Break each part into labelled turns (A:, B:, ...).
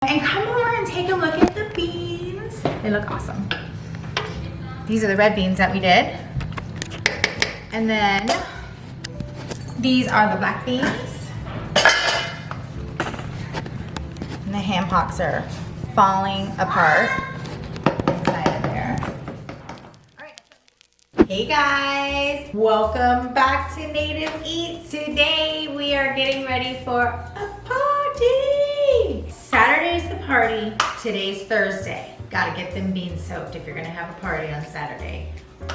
A: And come over and take a look at the beans. They look awesome. These are the red beans that we did. And then these are the black beans. And the ham hocks are falling apart inside of there. All right. Hey guys, welcome back to Native Eats. Today we are getting ready for a party. Saturday's the party, today's Thursday. Gotta get them beans soaked if you're gonna have a party on Saturday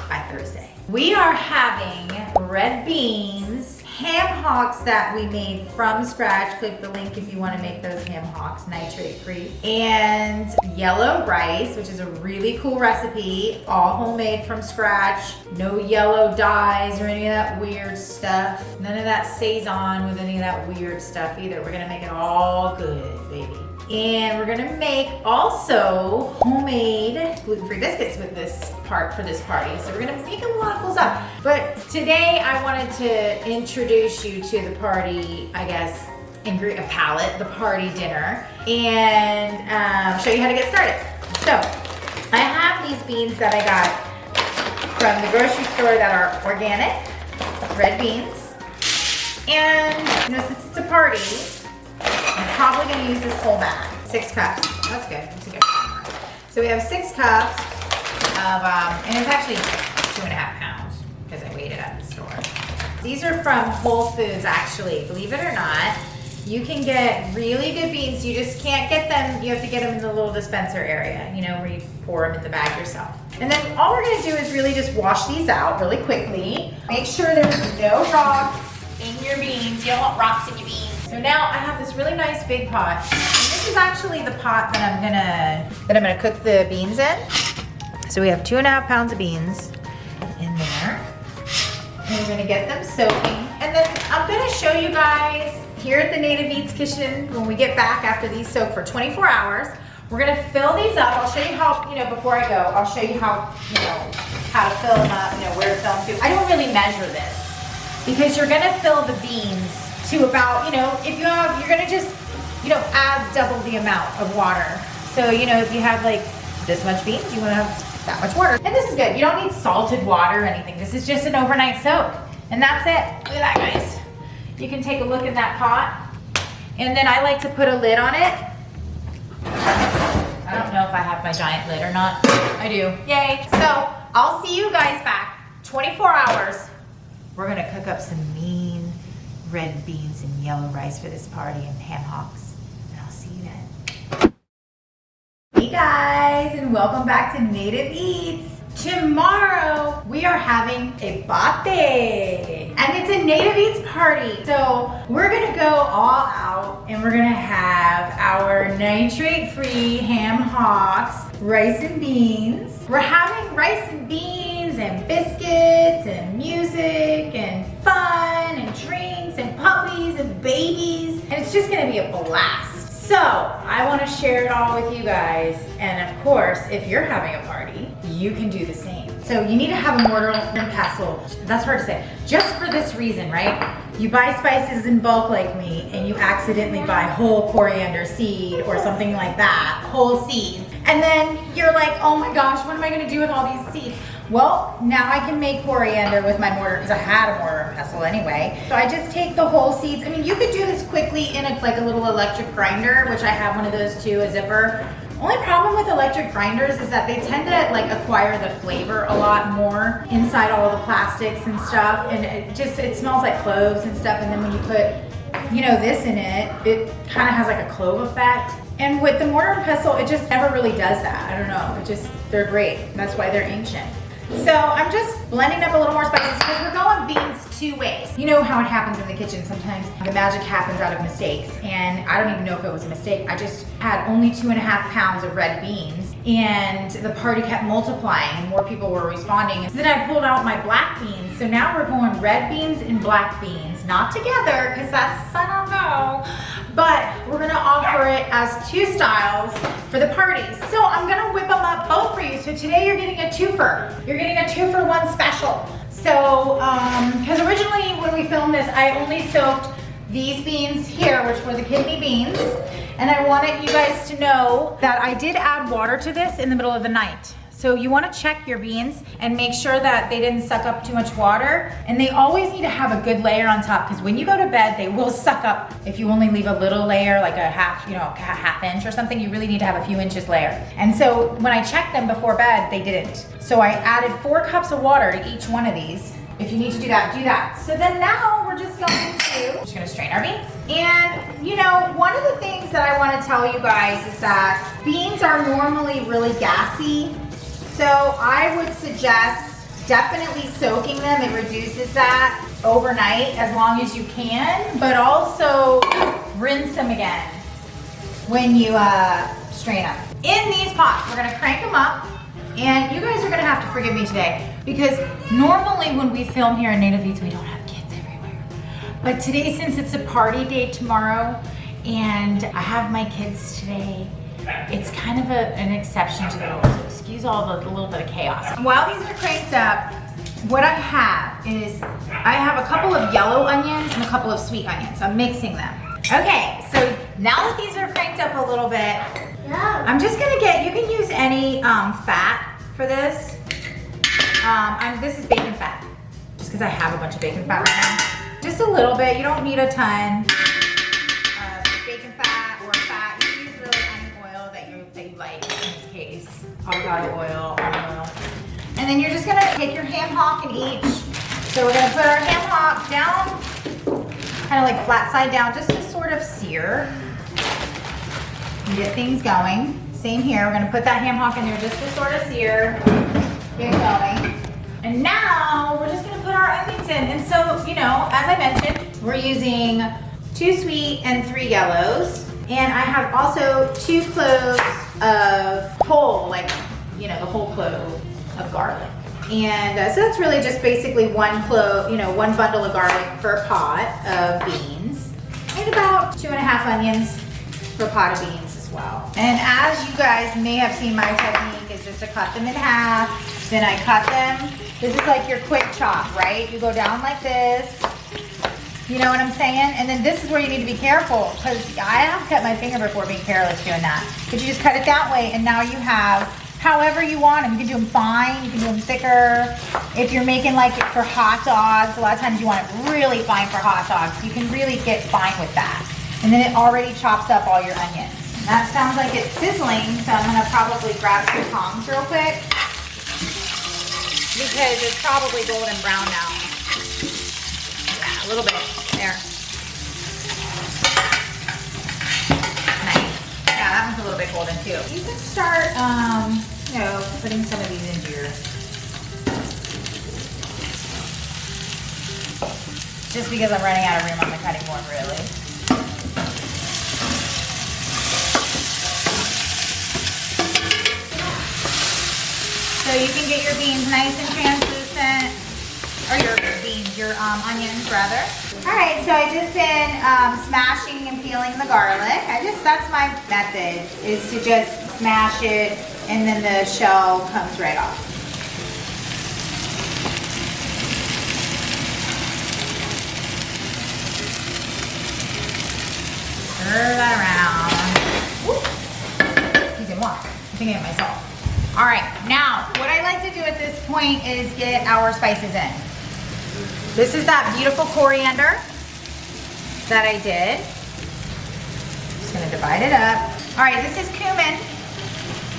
A: by Thursday. We are having red beans, ham hocks that we made from scratch. Click the link if you wanna make those ham hocks nitrate free. And yellow rice, which is a really cool recipe, all homemade from scratch. No yellow dyes or any of that weird stuff. None of that Saison with any of that weird stuff either. We're gonna make it all good, baby. And we're gonna make also homemade gluten-free biscuits with this for this party. So we're gonna make a lot of cool stuff. But today I wanted to introduce you to the party, I guess, ingredient palette, the party dinner, and show you how to get started. So I have these beans that I got from the grocery store that are organic, red beans. And you know, since it's a party, I'm probably gonna use this whole bag, 6 cups. That's good, that's a good number. So we have 6 cups of, and it's actually 2.5 pounds because I weighed it at the store. These are from Whole Foods actually, believe it or not. You can get really good beans, you just can't get them, you have to get them in the little dispenser area, you know, where you pour them in the bag yourself. And then all we're gonna do is really just wash these out really quickly. Make sure there's no rocks in your beans. You don't want rocks in your beans. So now I have this really nice big pot. And this is actually the pot that I'm gonna cook the beans in. So we have 2.5 pounds of beans in there. And we're gonna get them soaking. And then I'm gonna show you guys here at the Native Eats kitchen when we get back after these soak for 24 hours. We're gonna fill these up. I'll show you how, you know, before I go, I'll show you how, you know, how to fill them up, you know, where to fill them to. I don't really measure this because you're gonna fill the beans to about, you know, if you have, you're gonna just, you know, add double the amount of water. So, you know, if you have like this much beans, you wanna have that much water. And this is good, you don't need salted water or anything. This is just an overnight soak. And that's it, look at that guys. You can take a look in that pot. And then I like to put a lid on it. I don't know if I have my giant lid or not. I do, yay. So I'll see you guys back, 24 hours. We're gonna cook up some mean red beans and yellow rice for this party and ham hocks. And I'll see you then. Hey guys, and welcome back to Native Eats. Tomorrow we are having a bate, and it's a Native Eats party. So we're gonna go all out and we're gonna have our nitrate-free ham hocks, rice and beans. We're having rice and beans and biscuits and music and fun and drinks and puppies and babies, and it's just gonna be a blast. So I want to share it all with you guys, and of course, if you're having a party, you can do the same. So you need to have a mortar and pestle. That's hard to say. Just for this reason, right? You buy spices in bulk like me, and you accidentally buy whole coriander seed or something like that, whole seeds, and then you're like, oh my gosh, what am I going to do with all these seeds? Well, now I can make coriander with my mortar because I had a mortar and pestle anyway. So I just take the whole seeds. I mean, you could do this quickly in like a little electric grinder, which I have one of those too, a zipper. Only problem with electric grinders is that they tend to like acquire the flavor a lot more inside all the plastics and stuff, and it smells like cloves and stuff. And then when you put, you know, this in it, it kind of has like a clove effect. And with the mortar and pestle, it just never really does that. I don't know, they're great. That's why they're ancient. So I'm just blending up a little more spices because we're going beans 2 ways. You know how it happens in the kitchen sometimes. The magic happens out of mistakes, and I don't even know if it was a mistake. I just had only 2.5 pounds of red beans, and the party kept multiplying and more people were responding. And then I pulled out my black beans. So now we're going red beans and black beans, not together because that's I don't know. But we're gonna offer it as 2 styles for the party. So I'm gonna whip them up both for you. So today you're getting a twofer. You're getting a 2-for-1 special. So, because originally when we filmed this, I only soaked these beans here, which were the kidney beans, And I wanted you guys to know that I did add water to this in the middle of the night. So you wanna check your beans and make sure that they didn't suck up too much water. And they always need to have a good layer on top, because when you go to bed, they will suck up. If you only leave a little layer, like a half, a half inch or something, you really need to have a few inches layer. And so when I checked them before bed, they didn't. So I added 4 cups of water to each one of these. If you need to do that, do that. So then now we're just gonna strain our beans. And one of the things that I wanna tell you guys is that beans are normally really gassy. So I would suggest definitely soaking them. It reduces that overnight as long as you can, but also rinse them again when you strain them. In these pots, we're gonna crank them up, and you guys are gonna have to forgive me today because normally when we film here in Native Eats, we don't have kids everywhere. But today, since it's a party day tomorrow, and I have my kids today, it's kind of an exception to the rule, so excuse all the little bit of chaos. While these are cranked up, what I have is, I have a couple of yellow onions and a couple of sweet onions. I'm mixing them. Okay, so now that these are cranked up a little bit, I'm just gonna you can use any fat for this. This is bacon fat, just because I have a bunch of bacon fat right now. Just a little bit, you don't need a ton. Bacon fat or fat, you can use really any oil that you like, in this case. Avocado oil, olive oil. And then you're just gonna take your ham hock in each. So we're gonna put our ham hock down, kind of like flat side down, just to sort of sear and get things going. Same here, we're gonna put that ham hock in there just to sort of sear, get going. And now we're just gonna put our onions in. And so, as I mentioned, we're using 2 sweet and 3 yellows. And I have also 2 cloves of whole, the whole clove of garlic. And so that's really just basically 1 clove, 1 bundle of garlic per pot of beans. And about 2.5 onions per pot of beans as well. And as you guys may have seen, my technique is just to cut them in half. Then I cut them. This is like your quick chop, right? You go down like this. You know what I'm saying? And then this is where you need to be careful, because I have cut my finger before being careless doing that. But you just cut it that way, and now you have however you want them. You can do them fine, you can do them thicker. If you're making like it for hot dogs, a lot of times you want it really fine for hot dogs. You can really get fine with that. And then it already chops up all your onions. And that sounds like it's sizzling, so I'm gonna probably grab some tongs real quick, because it's probably golden brown now. A little bit there. Nice. Yeah, that one's a little bit golden too. You can start, putting some of these into your, just because I'm running out of room on the cutting board, really. So you can get your beans nice and translucent. Or your onions rather. All right, so I just been smashing and peeling the garlic. That's my method, is to just smash it and then the shell comes right off. Stir that around. Ooh. Excuse me, more. I'm thinking of myself. All right, now what I like to do at this point is get our spices in. This is that beautiful coriander that I did. Just gonna divide it up. All right, this is cumin.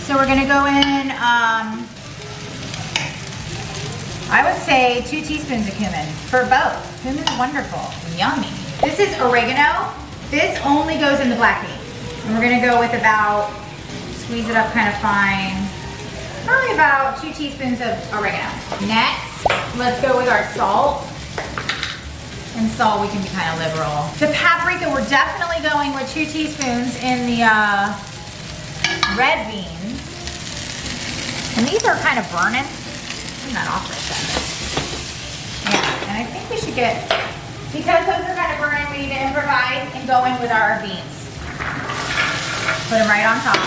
A: So we're gonna go in, I would say 2 teaspoons of cumin for both. Cumin's wonderful, yummy. This is oregano. This only goes in the black beans. And we're gonna go with about, squeeze it up kind of fine, probably about 2 teaspoons of oregano. Next, let's go with our salt. And salt, we can be kind of liberal. The paprika, we're definitely going with 2 teaspoons in the red beans. And these are kind of burning. Turn that off for a second. Yeah, and I think we should get, because those are kind of burning, we need to improvise and go in with our beans. Put them right on top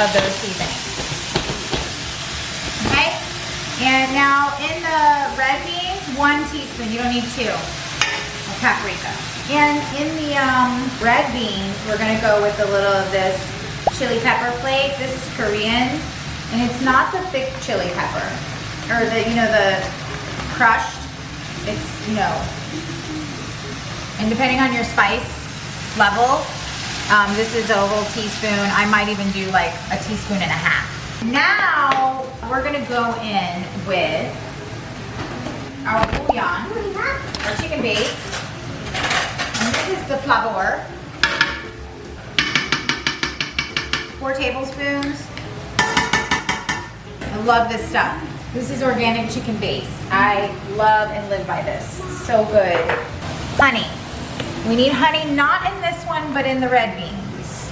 A: of those seasonings. Okay? And now in the red beans, 1 teaspoon, you don't need 2, of paprika. And in the red beans, we're gonna go with a little of this chili pepper flake. This is Korean, and it's not the thick chili pepper, or the, you know, the crushed. It's, you know, and depending on your spice level, this is a whole teaspoon. I might even do like a teaspoon and a half. Now, we're gonna go in with our bouillon, our chicken base. And this is the flavor. 4 tablespoons. I love this stuff. This is organic chicken base. I love and live by this. So good. Honey. We need honey, not in this one, but in the red beans.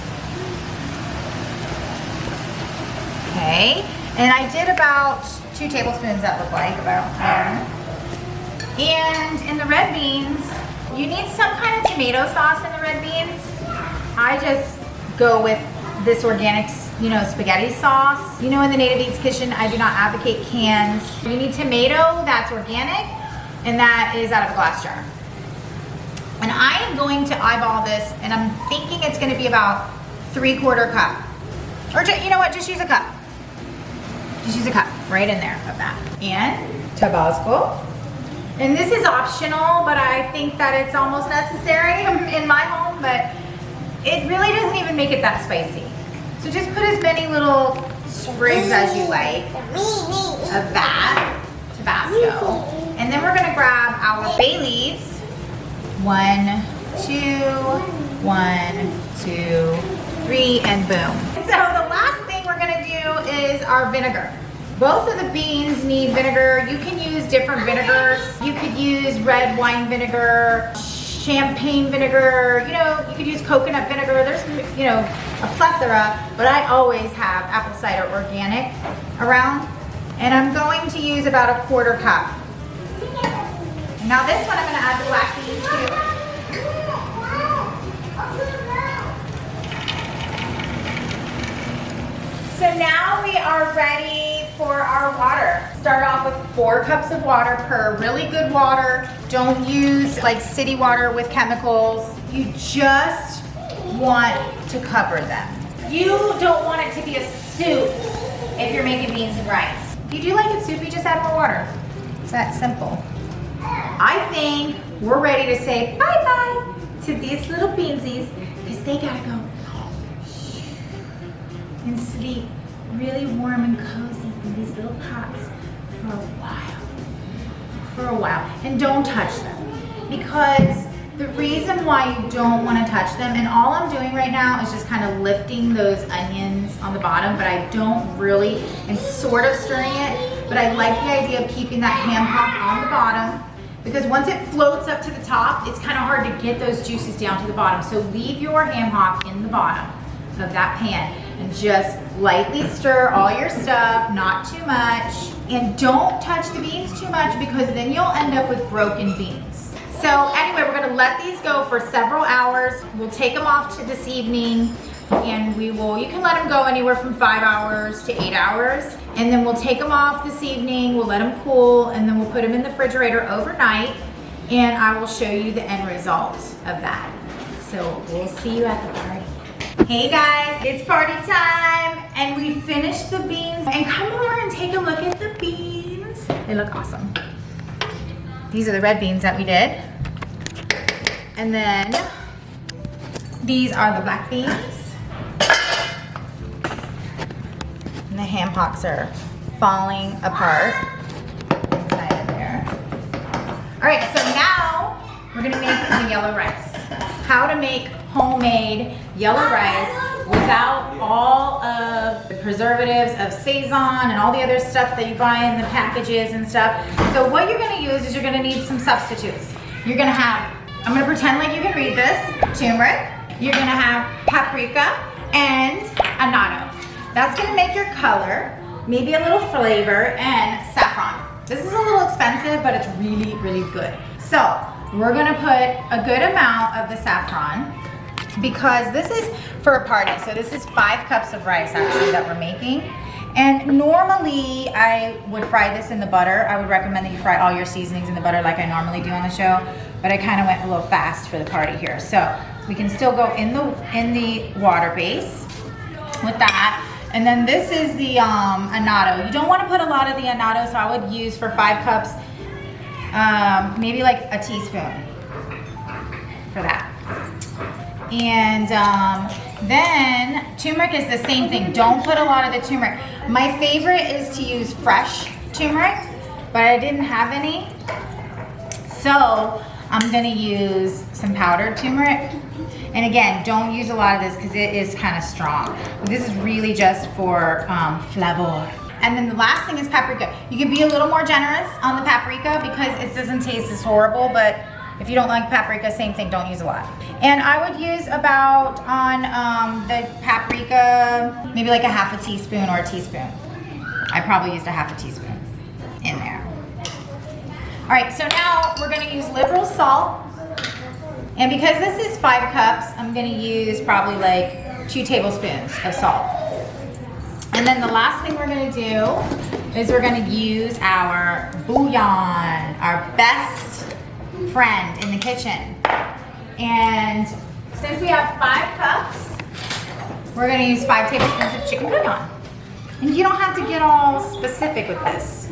A: Okay. And I did about 2 tablespoons, that look like, about there. And in the red beans, you need some kind of tomato sauce in the red beans. I just go with this organic, you know, spaghetti sauce. You know, in the Native Eats Kitchen, I do not advocate cans. You need tomato that's organic, and that is out of a glass jar. And I am going to eyeball this, and I'm thinking it's gonna be about 3/4 cup. Or you know what, just use a cup. Just use a cup right in there of that. And Tabasco. And this is optional, but I think that it's almost necessary in my home, but it really doesn't even make it that spicy. So just put as many little sprigs as you like of that Tabasco. And then we're gonna grab our bay leaves. 1, 2, 1, 2, 3, and boom. So the last thing we're gonna do is our vinegar. Both of the beans need vinegar. You can use different vinegars. You could use red wine vinegar, champagne vinegar, you know, you could use coconut vinegar. There's, you know, a plethora, but I always have apple cider organic around. And I'm going to use about 1/4 cup. And now this one I'm gonna add the black beans too. So now we are ready for our water. Start off with 4 cups of water per, really good water. Don't use like city water with chemicals. You just want to cover them. You don't want it to be a soup if you're making beans and rice. If you do like it soupy, just add more water. It's that simple. I think we're ready to say bye-bye to these little beansies because they gotta go and sleep really warm and cozy in these little pots for a while. And don't touch them, because the reason why you don't want to touch them, and all I'm doing right now is just kind of lifting those onions on the bottom, but I don't really, and sort of stirring it, but I like the idea of keeping that ham hock on the bottom, because once it floats up to the top, it's kind of hard to get those juices down to the bottom. So leave your ham hock in the bottom of that pan and just lightly stir all your stuff, not too much. And don't touch the beans too much, because then you'll end up with broken beans. So anyway, we're gonna let these go for several hours. We'll take them off to this evening, and you can let them go anywhere from 5 hours to 8 hours. And then we'll take them off this evening, we'll let them cool, and then we'll put them in the refrigerator overnight, and I will show you the end result of that. So we'll see you at the party. Hey guys, it's party time, and we finished the beans. And come over and take a look at the beans. They look awesome. These are the red beans that we did. And then these are the black beans. And the ham hocks are falling apart inside of there. All right, so now we're gonna make the yellow rice. How to make homemade yellow rice without all of the preservatives of Sazon and all the other stuff that you buy in the packages and stuff. So what you're gonna use is you're gonna need some substitutes. You're gonna have, I'm gonna pretend like you can read this, turmeric. You're gonna have paprika and annatto. That's gonna make your color, maybe a little flavor, and saffron. This is a little expensive, but it's really, really good. So we're gonna put a good amount of the saffron, because this is for a party. So this is 5 cups of rice actually that we're making. And normally I would fry this in the butter. I would recommend that you fry all your seasonings in the butter like I normally do on the show, but I kind of went a little fast for the party here. So we can still go in the water base with that. And then this is the annatto. You don't want to put a lot of the annatto, so I would use for 5 cups, maybe like a teaspoon for that. And then turmeric is the same thing. Don't put a lot of the turmeric. My favorite is to use fresh turmeric, but I didn't have any. So I'm gonna use some powdered turmeric. And again, don't use a lot of this because it is kind of strong. But this is really just for flavor. And then the last thing is paprika. You can be a little more generous on the paprika because it doesn't taste as horrible, but if you don't like paprika, same thing, don't use a lot. And I would use about on the paprika, maybe like a half a teaspoon or a teaspoon. I probably used a half a teaspoon in there. All right, so now we're gonna use liberal salt. And because this is 5 cups, I'm gonna use probably like 2 tablespoons of salt. And then the last thing we're gonna do is we're gonna use our bouillon, our best friend in the kitchen. And since we have 5 cups, we're gonna use 5 tablespoons of chicken bouillon. And you don't have to get all specific with this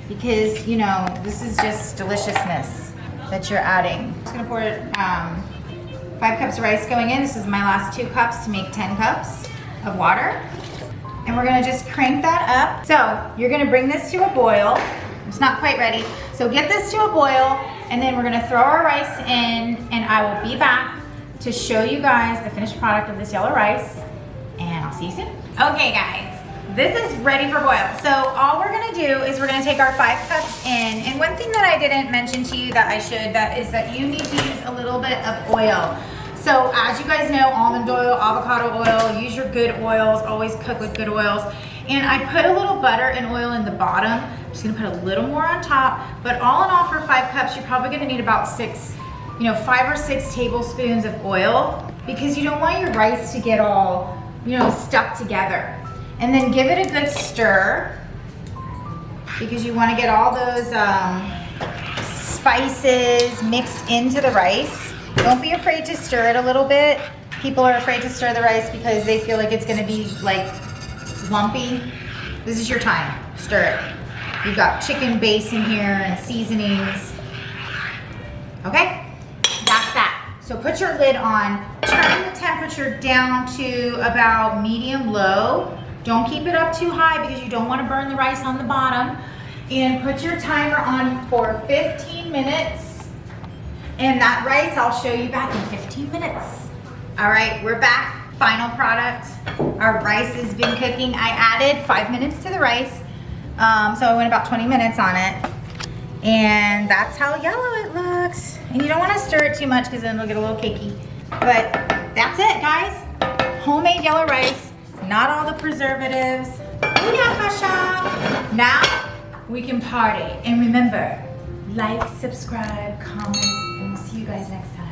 A: because, you know, this is just deliciousness that you're adding. I'm just gonna pour 5 cups of rice going in. This is my last 2 cups to make 10 cups of water. And we're gonna just crank that up. So you're gonna bring this to a boil. It's not quite ready. So get this to a boil, and then we're gonna throw our rice in, and I will be back to show you guys the finished product of this yellow rice, and I'll see you soon. Okay guys, this is ready for boil. So all we're gonna do is we're gonna take our 5 cups in, and one thing that I didn't mention to you that I should, that is that you need to use a little bit of oil. So as you guys know, almond oil, avocado oil, use your good oils, always cook with good oils. And I put a little butter and oil in the bottom. I'm just gonna put a little more on top, but all in all for 5 cups, you're probably gonna need about 5 or 6 tablespoons of oil because you don't want your rice to get all, stuck together. And then give it a good stir because you wanna get all those spices mixed into the rice. Don't be afraid to stir it a little bit. People are afraid to stir the rice because they feel like it's gonna be like lumpy. This is your time, stir it. You've got chicken base in here and seasonings. Okay, that's that. So put your lid on, turn the temperature down to about medium-low. Don't keep it up too high because you don't wanna burn the rice on the bottom. And put your timer on for 15 minutes. And that rice, I'll show you back in 15 minutes. All right, we're back. Final product. Our rice has been cooking. I added 5 minutes to the rice. So I went about 20 minutes on it. And that's how yellow it looks. And you don't want to stir it too much because then it'll get a little cakey. But that's it, guys. Homemade yellow rice. Not all the preservatives. Booyah, Kasha. Now we can party. And remember, like, subscribe, comment, and we'll see you guys next time.